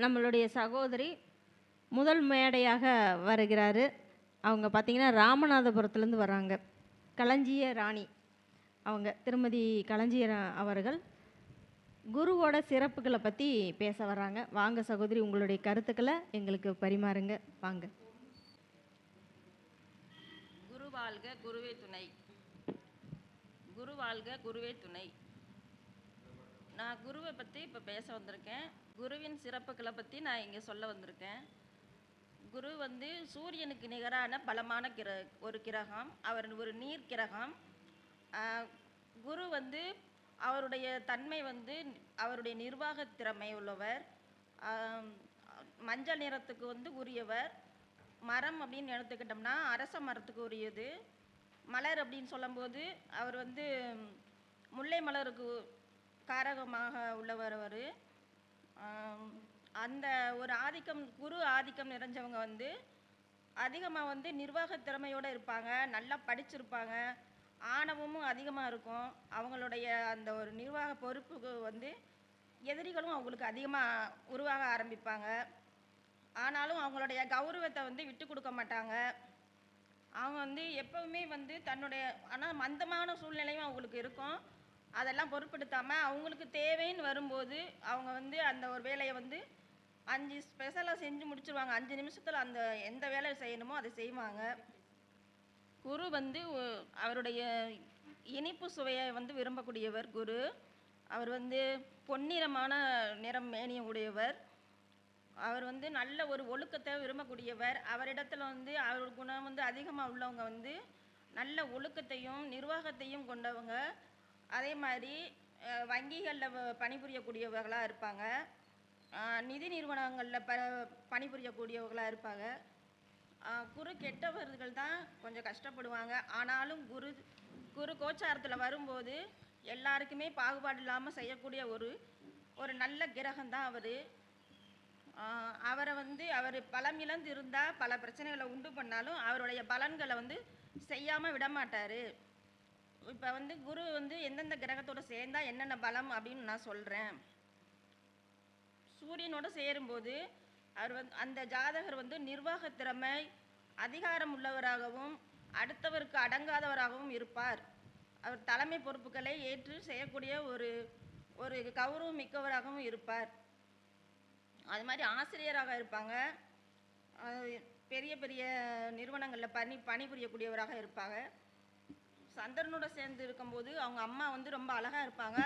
நம்மளுடைய சகோதரி முதல் மேடையாக வருகிறாரு. அவங்க பார்த்தீங்கன்னா ராமநாதபுரத்துலேருந்து வராங்க. களஞ்சிய ராணி அவங்க திருமதி களஞ்சிய அவர்கள் குருவோட சிறப்புகளை பற்றி பேச வர்றாங்க. வாங்க சகோதரி, உங்களுடைய கருத்துக்களை எங்களுக்கு பரிமாறுங்க. வாங்க. குரு வாழ்க குருவே துணை. குரு வாழ்க குருவே துணை. நான் குருவை பற்றி இப்போ பேச வந்திருக்கேன். குருவின் சிறப்புகளை பற்றி நான் இங்கே சொல்ல வந்திருக்கேன். குரு வந்து சூரியனுக்கு நிகரான பலமான ஒரு கிரகம். அவர் ஒரு நீர் கிரகம். குரு வந்து அவருடைய தன்மை வந்து அவருடைய நிர்வாக திறமை உள்ளவர். மஞ்சள் நிறத்துக்கு வந்து உரியவர். மரம் அப்படின்னு எடுத்துக்கிட்டோம்னா அரச மரத்துக்கு உரியது. மலர் அப்படின்னு சொல்லும்போது அவர் வந்து முல்லை மலருக்கு காரகமாக உள்ளவர். அவர் அந்த ஒரு ஆதிக்கம், குரு ஆதிக்கம் நிறைஞ்சவங்க வந்து அதிகமாக வந்து நிர்வாக திறமையோடு இருப்பாங்க. நல்லா படிச்சிருப்பாங்க. ஆணவமும் அதிகமாக இருக்கும். அவங்களுடைய அந்த ஒரு நிர்வாக பொறுப்புக்கு வந்து எதிரிகளும் அவங்களுக்கு அதிகமாக உருவாக ஆரம்பிப்பாங்க. ஆனாலும் அவங்களுடைய கௌரவத்தை வந்து விட்டு கொடுக்க மாட்டாங்க. அவங்க வந்து எப்பவுமே வந்து தன்னுடைய ஆனால் மந்தமான சூழ்நிலையும் அவங்களுக்கு இருக்கும். அதெல்லாம் பொருட்படுத்தாமல் அவங்களுக்கு தேவைன்னு வரும்போது அவங்க வந்து அந்த ஒரு வேலையை வந்து 5 ஸ்பெஷலாக செஞ்சு முடிச்சுருவாங்க. 5 நிமிஷத்தில் அந்த எந்த வேலையை செய்யணுமோ அதை செய்வாங்க. குரு வந்து அவருடைய இனிப்பு சுவையை வந்து விரும்பக்கூடியவர் குரு. அவர் வந்து பொன்னிறமான நிறம் மேனியம் உடையவர். அவர் வந்து நல்ல ஒரு ஒழுக்கத்தை விரும்பக்கூடியவர். அவரிடத்துல வந்து அவர் குணம் வந்து அதிகமாக உள்ளவங்க வந்து நல்ல ஒழுக்கத்தையும் நிர்வாகத்தையும் கொண்டவங்க. அதே மாதிரி வங்கிகளில் பணிபுரியக்கூடியவர்களாக இருப்பாங்க. நிதி நிறுவனங்களில் பணிபுரியக்கூடியவர்களாக இருப்பாங்க. குரு கெட்டவர்கள் தான் கொஞ்சம் கஷ்டப்படுவாங்க. ஆனாலும் குரு கோச்சாரத்தில் வரும்போது எல்லாருக்குமே பாகுபாடு இல்லாமல் செய்யக்கூடிய ஒரு நல்ல கிரகம்தான் அவர். அவரை வந்து அவர் பலம் இழந்து இருந்தால் பல பிரச்சனைகளை உண்டு பண்ணாலும் அவருடைய பலன்களை வந்து செய்யாமல் விடமாட்டார். இப்போ வந்து குரு வந்து எந்தெந்த கிரகத்தோடு சேர்ந்தால் என்னென்ன பலம் அப்படின்னு நான் சொல்கிறேன். சூரியனோடு சேரும்போது அவர் வந்து அந்த ஜாதகர் வந்து நிர்வாக திறமை அதிகாரம் உள்ளவராகவும் அடுத்தவருக்கு அடங்காதவராகவும் இருப்பார். அவர் தலைமை பொறுப்புகளை ஏற்று செய்யக்கூடிய ஒரு கௌரவம் மிக்கவராகவும் இருப்பார். அது மாதிரி ஆசிரியராக இருப்பாங்க. பெரிய பெரிய நிறுவனங்களில் பணிபுரியக்கூடியவராக இருப்பாங்க. சந்திரனோட சேர்ந்து இருக்கும்போது அவங்க அம்மா வந்து ரொம்ப அழகாக இருப்பாங்க.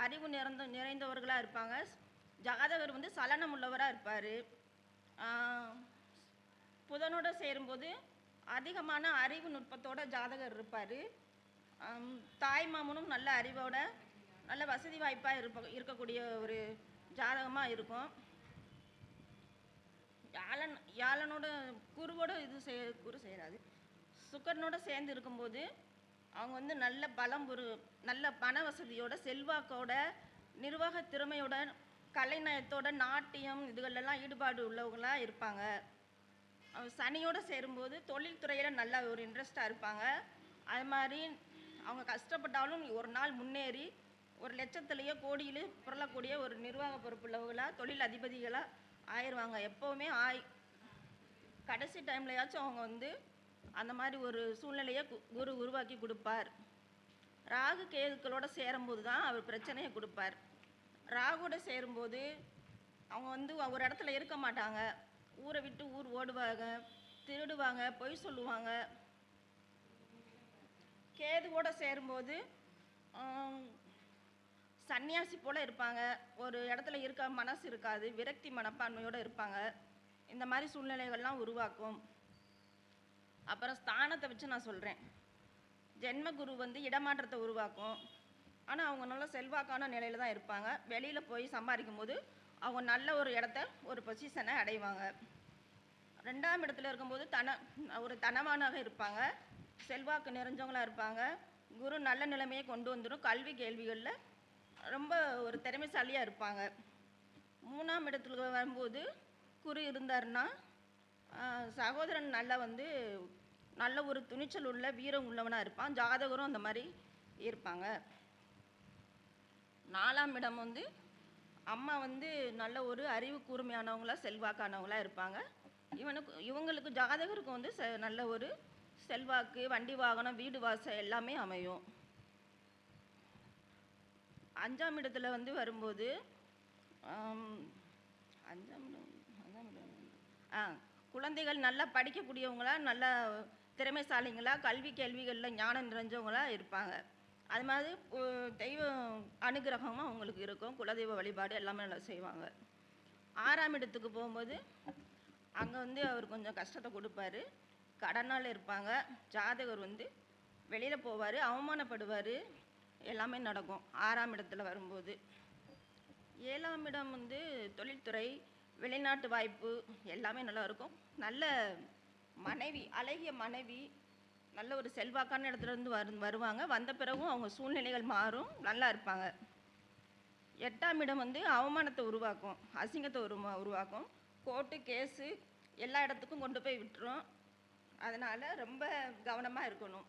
அறிவு நிறைந்தவர்களாக இருப்பாங்க. ஜாதகர் வந்து சலனம் உள்ளவராக இருப்பார். புதனோட சேரும்போது அதிகமான அறிவு நுட்பத்தோட ஜாதகர் இருப்பார். தாய் மாமனும் நல்ல அறிவோட நல்ல வசதி வாய்ப்பாக இருக்கக்கூடிய ஒரு ஜாதகமாக இருக்கும். யாழனோட குருவோட குரு செய்கிறாது. சுக்கரனோட சேர்ந்து இருக்கும்போது அவங்க வந்து நல்ல பலம், ஒரு நல்ல பண வசதியோட செல்வாக்கோட நிர்வாக திறமையோட கலைநயத்தோட நாட்டியம் இதுகளெல்லாம் ஈடுபாடு உள்ளவங்களாக இருப்பாங்க. சனியோடு சேரும்போது தொழில்துறையில் நல்ல ஒரு இன்ட்ரெஸ்டாக இருப்பாங்க. அது மாதிரி அவங்க கஷ்டப்பட்டாலும் ஒரு நாள் முன்னேறி ஒரு லட்சத்துலேயோ கோடியிலே புரளக்கூடிய ஒரு நிர்வாக பொறுப்புள்ளவங்களாக தொழில் அதிபதிகளாக ஆயிடுவாங்க. எப்போவுமே கடைசி டைம்லையாச்சும் அவங்க வந்து அந்த மாதிரி ஒரு சூழ்நிலையை குரு உருவாக்கி கொடுப்பார். ராகு கேதுக்களோட சேரும்போது தான் அவர் பிரச்சனையை கொடுப்பார். ராகுவோட சேரும்போது அவங்க வந்து ஒரு இடத்துல இருக்க மாட்டாங்க. ஊரை விட்டு ஊர் ஓடுவாங்க, திருடுவாங்க, பொய் சொல்லுவாங்க. கேதுவோட சேரும்போது சன்னியாசி போல் இருப்பாங்க. ஒரு இடத்துல இருக்க மனசு இருக்காது, விரக்தி மனப்பான்மையோடு இருப்பாங்க. இந்த மாதிரி சூழ்நிலைகள்லாம் உருவாக்கும். அப்புறம் ஸ்தானத்தை வச்சு நான் சொல்கிறேன். ஜென்மகுரு வந்து இடமாற்றத்தை உருவாக்கும். ஆனால் அவங்க நல்ல செல்வாக்கான நிலையில் தான் இருப்பாங்க. வெளியில் போய் சம்பாதிக்கும் போது அவங்க நல்ல ஒரு இடத்த ஒரு பொசிஷனை அடைவாங்க. 2ஆம் இடத்துல இருக்கும்போது ஒரு தனவானாக இருப்பாங்க. செல்வாக்கு நிறைஞ்சவங்களாக இருப்பாங்க. குரு நல்ல நிலைமையை கொண்டு வந்துடும். கல்வி கேள்விகளில் ரொம்ப ஒரு திறமைசாலியாக இருப்பாங்க. 3ஆம் இடத்துல வரும்போது குரு இருந்தாருன்னா சகோதரன் நல்ல ஒரு துணிச்சல் உள்ள வீரம் உள்ளவனாக இருப்பான். ஜாதகரும் அந்த மாதிரி இருப்பாங்க. 4ஆம் இடம் வந்து அம்மா வந்து நல்ல ஒரு அறிவு கூர்மையானவங்களா செல்வாக்கானவங்களா இருப்பாங்க. இவங்களுக்கு ஜாதகருக்கு வந்து நல்ல ஒரு செல்வாக்கு, வண்டி வாகனம், வீடு வாசல் எல்லாமே அமையும். 5ஆம் இடத்துல வந்து வரும்போது ஆம், 5ஆம் இடம் 5ஆம் இடம் ஆ குழந்தைகள் நல்லா படிக்கக்கூடியவங்களா, நல்லா திறமைசாலிங்களா, கல்வி கேள்விகளில் ஞானம் நிறைஞ்சவங்களா இருப்பாங்க. அது மாதிரி தெய்வ அனுகிரகமும் அவங்களுக்கு இருக்கும். குலதெய்வ வழிபாடு எல்லாமே நல்லா செய்வாங்க. 6ஆம் இடத்துக்கு போகும்போது அங்கே வந்து அவர் கொஞ்சம் கஷ்டத்தை கொடுப்பாரு. கடனால் இருப்பாங்க. ஜாதகர் வந்து வெளியில் போவார், அவமானப்படுவார், எல்லாமே நடக்கும் 6ஆம் இடத்துல வரும்போது. 7ஆம் இடம் வந்து தொழில்துறை, வெளிநாட்டு வாய்ப்பு எல்லாமே நல்லா இருக்கும். நல்ல மனைவி, அழகிய மனைவி, நல்ல ஒரு செல்வாக்கான இடத்துலேருந்து வருவாங்க. வந்த பிறகும் அவங்க சூழ்நிலைகள் மாறும், நல்லா இருப்பாங்க. 8ஆம் இடம் வந்து அவமானத்தை உருவாக்கும், அசிங்கத்தை உருவாக்கும். கோர்ட்டு கேஸு எல்லா இடத்துக்கும் கொண்டு போய் விட்டுரும். அதனால் ரொம்ப கவனமாக இருக்கணும்.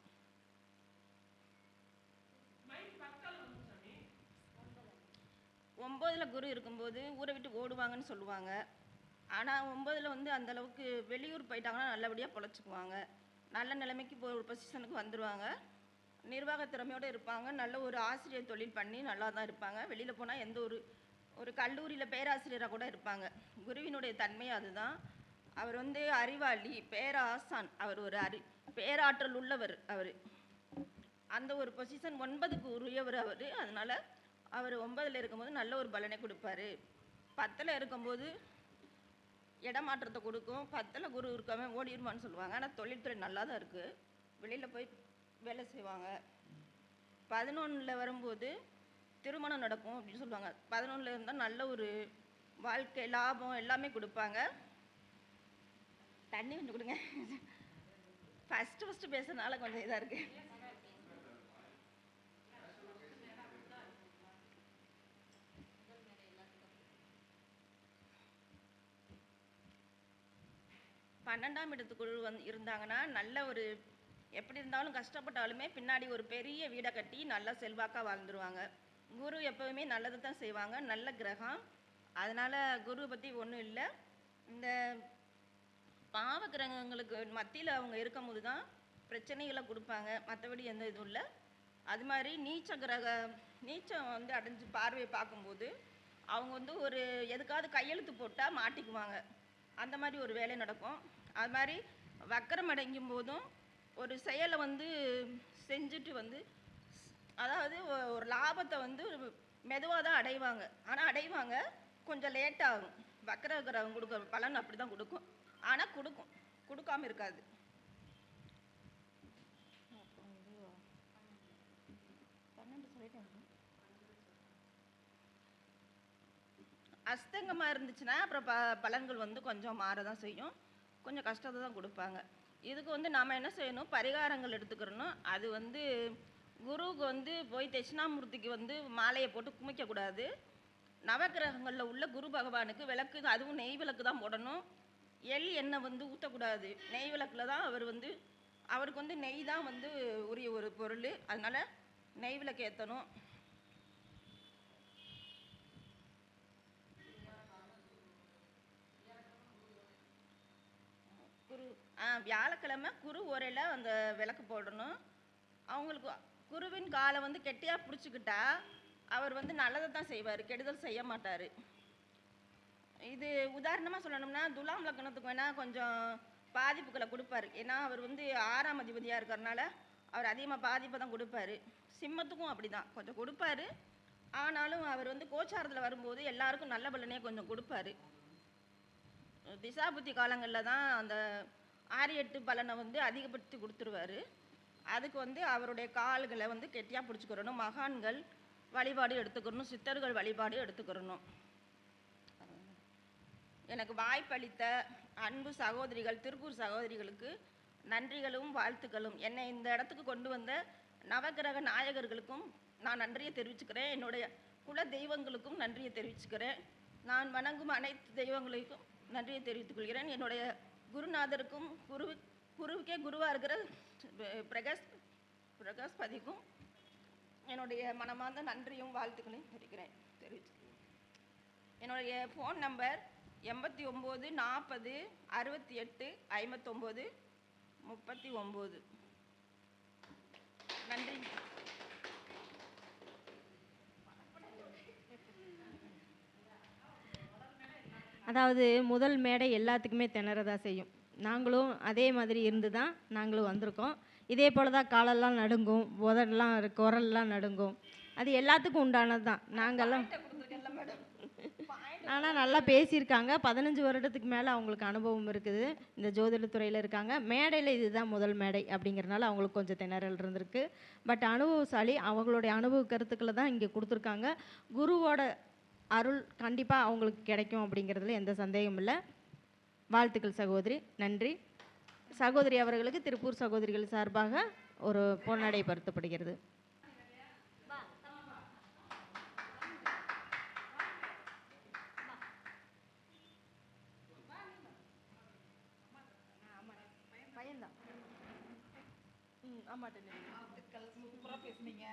9ல் குரு இருக்கும்போது ஊரை விட்டு ஓடுவாங்கன்னு சொல்லுவாங்க. ஆனால் 9ல் வந்து அந்தளவுக்கு வெளியூர் போயிட்டாங்கன்னா நல்லபடியாக பொழைச்சிக்குவாங்க. நல்ல நிலைமைக்கு ஒரு பொசிஷனுக்கு வந்துடுவாங்க. நிர்வாக திறமையோடு இருப்பாங்க. நல்ல ஒரு ஆசிரியர் தொழில் பண்ணி நல்லா தான் இருப்பாங்க. வெளியில் போனால் எந்த ஒரு கல்லூரியில் பேராசிரியராக கூட இருப்பாங்க. குருவினுடைய தன்மை அதுதான். அவர் வந்து அறிவாளி, பேராசான், அவர் ஒரு பேராற்றல் உள்ளவர். அந்த ஒரு பொசிஷன் 9க்கு உரியவர் அவர். அதனால் அவர் 9ல் இருக்கும்போது நல்ல ஒரு பலனை கொடுப்பாரு. 10ல் இருக்கும்போது இடமாற்றத்தை கொடுக்கும். 10ல் குரு இருக்காம ஓடிடுமான்னு சொல்லுவாங்க. ஆனால் தொழில்துறை நல்லா தான் இருக்குது, வெளியில் போய் வேலை செய்வாங்க. 11ல் வரும்போது திருமணம் நடக்கும் அப்படின்னு சொல்லுவாங்க. 11ல் இருந்தால் நல்ல ஒரு வாழ்க்கை, லாபம் எல்லாமே கொடுப்பாங்க. தண்ணி கொஞ்சம் கொடுங்க. ஃபஸ்ட்டு பேசுறதுனால கொஞ்சம் இதாக இருக்குது. பன்னெண்டாம் இடத்துக்குள் இருந்தாங்கன்னா நல்ல ஒரு, எப்படி இருந்தாலும் கஷ்டப்பட்டாலுமே பின்னாடி ஒரு பெரிய வீடை கட்டி நல்லா செல்வாக்காக வாழ்ந்துருவாங்க. குரு எப்போவுமே நல்லதை தான் செய்வாங்க, நல்ல கிரகம். அதனால் குருவை பற்றி ஒன்றும் இல்லை. இந்த பாவ கிரகங்களுக்கு மத்தியில் அவங்க இருக்கும்போது தான் பிரச்சனைகளை கொடுப்பாங்க, மற்றபடி எந்த இதுவும் இல்லை. அது மாதிரி நீச்சம் வந்து அடைஞ்சு பார்வையை பார்க்கும்போது அவங்க வந்து ஒரு எதுக்காவது கையெழுத்து போட்டால் மாட்டிக்குவாங்க. அந்த மாதிரி ஒரு வேலை நடக்கும். அது மாதிரி வக்கரம் அடைக்கும் போதும் ஒரு செயலை வந்து செஞ்சுட்டு வந்து, அதாவது ஒரு லாபத்தை வந்து மெதுவாக தான் அடைவாங்க. ஆனால் அடைவாங்க, கொஞ்சம் லேட்டாகும். வக்கர கிரகம் கொடுக்குற பலன் அப்படி தான் கொடுக்கும். ஆனால் கொடுக்காம இருக்காது. அஸ்தங்கமாக இருந்துச்சுன்னா அப்புறம் பலன்கள் வந்து கொஞ்சம் மாற தான் செய்யும், கொஞ்சம் கஷ்டத்தை தான் கொடுப்பாங்க. இதுக்கு வந்து நாம் என்ன செய்யணும், பரிகாரங்கள் எடுத்துக்கிறணும். அது வந்து குருவுக்கு வந்து போய் தட்சிணாமூர்த்திக்கு வந்து மாலையை போட்டு குமிக்கக்கூடாது. நவக்கிரகங்களில் உள்ள குரு பகவானுக்கு விளக்கு, அதுவும் நெய் விளக்கு தான் போடணும். எண்ணெய் வந்து ஊற்றக்கூடாது. நெய் விளக்கில் தான் அவருக்கு வந்து நெய் தான் வந்து உரிய ஒரு பொருள். அதனால் நெய் விளக்கு ஏற்றணும். வியாழக்கிழமை குரு உரையில் அந்த விளக்கு போடணும். அவங்களுக்கு குருவின் காலை வந்து கெட்டியாக பிடிச்சிக்கிட்டா அவர் வந்து நல்லதை தான் செய்வார், கெடுதல் செய்ய மாட்டார். இது உதாரணமாக சொல்லணும்னா துலாம் லக்னத்துக்கு வேணால் கொஞ்சம் பாதிப்புகளை கொடுப்பார். ஏன்னா அவர் வந்து 6ஆம் அதிபதியாக இருக்கிறனால அவர் அதிகமாக பாதிப்பை தான் கொடுப்பாரு. சிம்மத்துக்கும் அப்படி தான் கொஞ்சம் கொடுப்பாரு. ஆனாலும் அவர் வந்து கோச்சாரத்தில் வரும்போது எல்லாருக்கும் நல்ல பலனே கொஞ்சம் கொடுப்பாரு. திசாபுத்தி காலங்களில் தான் அந்த 6-8 பலனை வந்து அதிகப்படுத்தி கொடுத்துருவார். அதுக்கு வந்து அவருடைய கால்களை வந்து கெட்டியாக பிடிச்சிக்கிறணும். மகான்கள் வழிபாடு எடுத்துக்கிறணும், சித்தர்கள் வழிபாடு எடுத்துக்கிறணும். எனக்கு வாய்ப்பளித்த அன்பு சகோதரிகள், திருப்பூர் சகோதரிகளுக்கு நன்றிகளும் வாழ்த்துக்களும். என்னை இந்த இடத்துக்கு கொண்டு வந்த நவகிரக நாயகர்களுக்கும் நான் நன்றியை தெரிவிச்சுக்கிறேன். என்னுடைய குல தெய்வங்களுக்கும் நன்றியை தெரிவிச்சுக்கிறேன். நான் வணங்கும் அனைத்து தெய்வங்களுக்கும் நன்றியை தெரிவித்துக் கொள்கிறேன். என்னுடைய குருநாதருக்கும் குருவுக்கே குருவாக இருக்கிற பிரகாஷ்பதிக்கும் என்னுடைய மனமார்ந்த நன்றியும் வாழ்த்துக்களையும் தெரிவிச்சுக்கிறேன். என்னுடைய ஃபோன் நம்பர் 89 40 68 59 39. நன்றி. அதாவது முதல் மேடை எல்லாத்துக்குமே திணறதா செய்யும். நாங்களும் அதே மாதிரி இருந்து தான் நாங்களும் வந்திருக்கோம். இதே போல தான் காலெல்லாம் நடுங்கும், உதடெல்லாம் குரல்லாம் நடுங்கும். அது எல்லாத்துக்கும் உண்டானது தான். நாங்கள்லாம் ஆனால் நல்லா பேசியிருக்காங்க. 15 வருடத்துக்கு மேலே அவங்களுக்கு அனுபவம் இருக்குது. இந்த ஜோதிடத்துறையில் இருக்காங்க. மேடையில் இதுதான் முதல் மேடை அப்படிங்கிறனால அவங்களுக்கு கொஞ்சம் திணறல் இருந்திருக்கு. பட் அனுபவசாலி. அவங்களுடைய அனுபவ கருத்துக்களை தான் இங்கே கொடுத்துருக்காங்க. குருவோட அருள் கண்டிப்பாக அவங்களுக்கு கிடைக்கும் அப்படிங்கிறதுல எந்த சந்தேகமும் இல்லை. வாழ்த்துக்கள் சகோதரி. நன்றி. சகோதரி அவர்களுக்கு திருப்பூர் சகோதரிகள் சார்பாக ஒரு பொன்னடை பருத்தப்படுகிறது. ஆமாட்டேன். சூப்பராக பேசுனீங்க.